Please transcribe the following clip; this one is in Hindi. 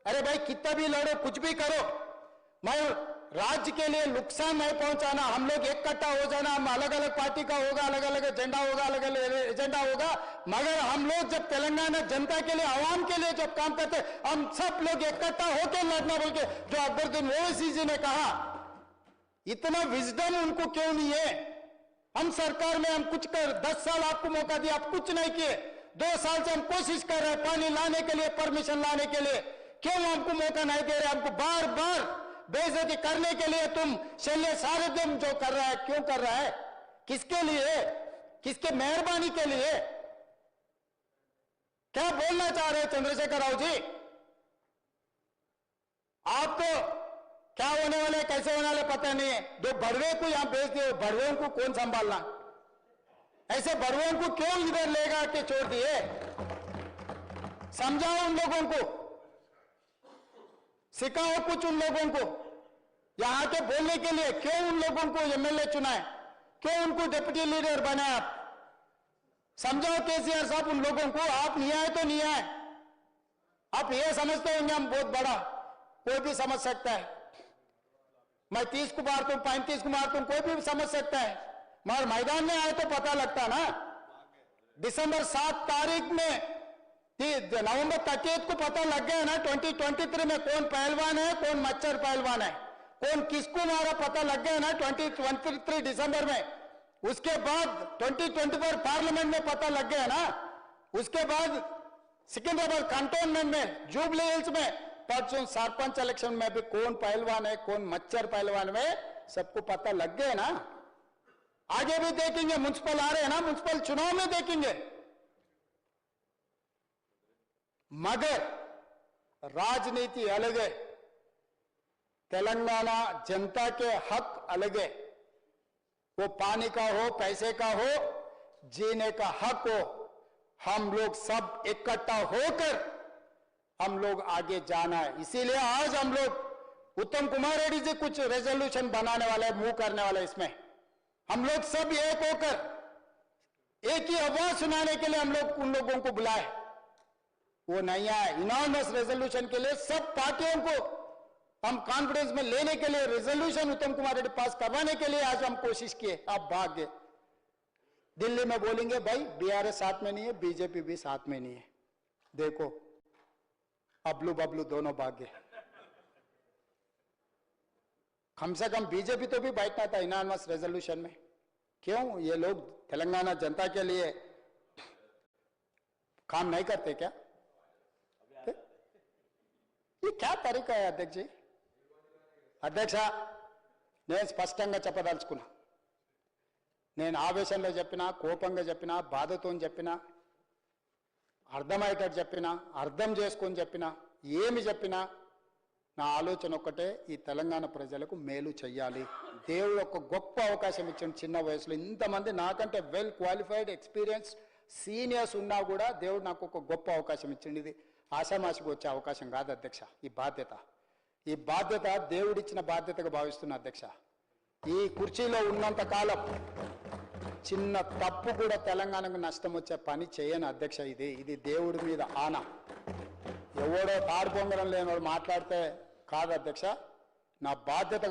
अरे भाई कितना भी लड़ो कुछ भी करो, मैं राज्य के लिए नुकसान नहीं पहुंचाना। हम लोग इकट्ठा हो जाना, हम अलग अलग पार्टी का होगा, अलग अलग एजेंडा होगा, अलग अलग एजेंडा होगा, मगर हम लोग जब तेलंगाना जनता के लिए, आवाम के लिए जब काम करते, हम सब लोग इकट्ठा होकर लड़ना। बोल के जो अकबरुद्दीन ओवैसी जी ने कहा, इतना विजडम उनको क्यों नहीं है? हम सरकार में हम कुछ कर 10 साल आपको मौका दिया, आप कुछ नहीं किए। 2 साल से हम कोशिश कर रहे हैं पानी लाने के लिए, परमिशन लाने के लिए, क्यों हमको मौका नहीं दे रहे? हमको बार बार बेइज्जती करने के लिए तुम शल्य सारथ्यम जो कर रहा है, क्यों कर रहा है? किसके लिए? किसके मेहरबानी के लिए? क्या बोलना चाह रहे हैं चंद्रशेखर राव जी? आपको क्या होने वाले, कैसे होने वाले पता नहीं है। दो बड़वे को यहां भेज दिए, बड़वे को कौन संभालना? ऐसे बड़वे को क्यों इधर लेगा के छोड़ दिए? समझाओ उन लोगों को, सिखाओ कुछ उन लोगों को। यहां के बोलने के लिए क्यों उन लोगों को एमएलए चुना है? क्यों उनको डिप्टी लीडर बनाया? आप समझाओ केसीआर साहब उन लोगों को। आप नहीं आए तो नहीं आए, आप ये समझते होंगे हम बहुत बड़ा, कोई भी समझ सकता है। मैं 30 को मारता हूं, 35 को मारता हूं, कोई भी समझ सकता है, मगर मैदान में आए तो पता लगता ना। दिसंबर 7 तारीख में, नवंबर 30 को पता लग गया ना 2023 में कौन पहलवान है, कौन मच्छर पहलवान है, कौन किसको मारा, पता लग गया ना 2023 दिसंबर में। उसके बाद 2024 पार्लियामेंट में पता लग गया ना। उसके बाद सिकंदराबाद कंटोनमेंट में, जुबली हिल्स में, परसों सरपंच इलेक्शन में भी कौन पहलवान है, कौन मच्छर पहलवान में, सबको पता लग गया ना। आगे भी देखेंगे, म्युनिसिपल आ रहे हैं ना, म्युनिसिपल चुनाव में देखेंगे। मगर राजनीति अलग है, तेलंगाना जनता के हक अलग है। वो पानी का हो, पैसे का हो, जीने का हक हो, हम लोग सब इकट्ठा होकर हम लोग आगे जाना है। इसीलिए आज हम लोग, उत्तम कुमार रेड्डी जी कुछ रेजोल्यूशन बनाने वाले, मूव करने वाले, इसमें हम लोग सब एक होकर एक ही आवाज सुनाने के लिए हम लोग उन लोगों को बुलाए। वो नहीं आए। इनॉर्मस रेजोल्यूशन के लिए सब पार्टियों को हम कॉन्फ्रेंस में लेने के लिए, रेजोल्यूशन उत्तम कुमार रेड्डी पास करवाने के लिए आज हम कोशिश किए। आप भाग गए। दिल्ली में बोलेंगे भाई बीआरएस साथ में नहीं है, बीजेपी भी साथ में नहीं है। देखो अबलू बबलू दोनों भाग गए। कम से कम बीजेपी तो भी बैठना था इनॉर्मस रेजोल्यूशन में। क्यों ये लोग तेलंगाना जनता के लिए काम नहीं करते क्या? ये क्या तरीका है अध्यक्ष जी? అధ్యక్ష, నేను స్పష్టంగా చెప్పదలుచుకున్నా. నేను ఆవేశంలో చెప్పినా, కోపంగా చెప్పినా, బాధతో చెప్పినా, అర్థమయ్యేటట్టు చెప్పినా, అర్థం చేసుకొని చెప్పినా, ఏమి చెప్పినా నా ఆలోచన ఒక్కటే, ఈ తెలంగాణ ప్రజలకు మేలు చేయాలి. దేవుడు ఒక గొప్ప అవకాశం ఇచ్చాడు. చిన్న వయసులో ఇంతమంది నాకంటే వెల్ క్వాలిఫైడ్, ఎక్స్పీరియన్స్ సీనియర్స్ ఉన్నా కూడా దేవుడు నాకు ఒక గొప్ప అవకాశం ఇచ్చింది. ఇది ఆషామాషికి వచ్చే అవకాశం కాదు అధ్యక్ష. ఈ బాధ్యత దేవుడిచ్చిన బాధ్యతగా భావిస్తున్నా అధ్యక్ష. ఈ కుర్చీలో ఉన్నంత కాలం చిన్న తప్పు కూడా తెలంగాణకు నష్టం వచ్చే పని చేయను అధ్యక్ష. ఇది దేవుడి మీద ఆన. ఎవడో తాడు పొంగడం లేనివాడు మాట్లాడితే కాదు అధ్యక్ష. నా బాధ్యత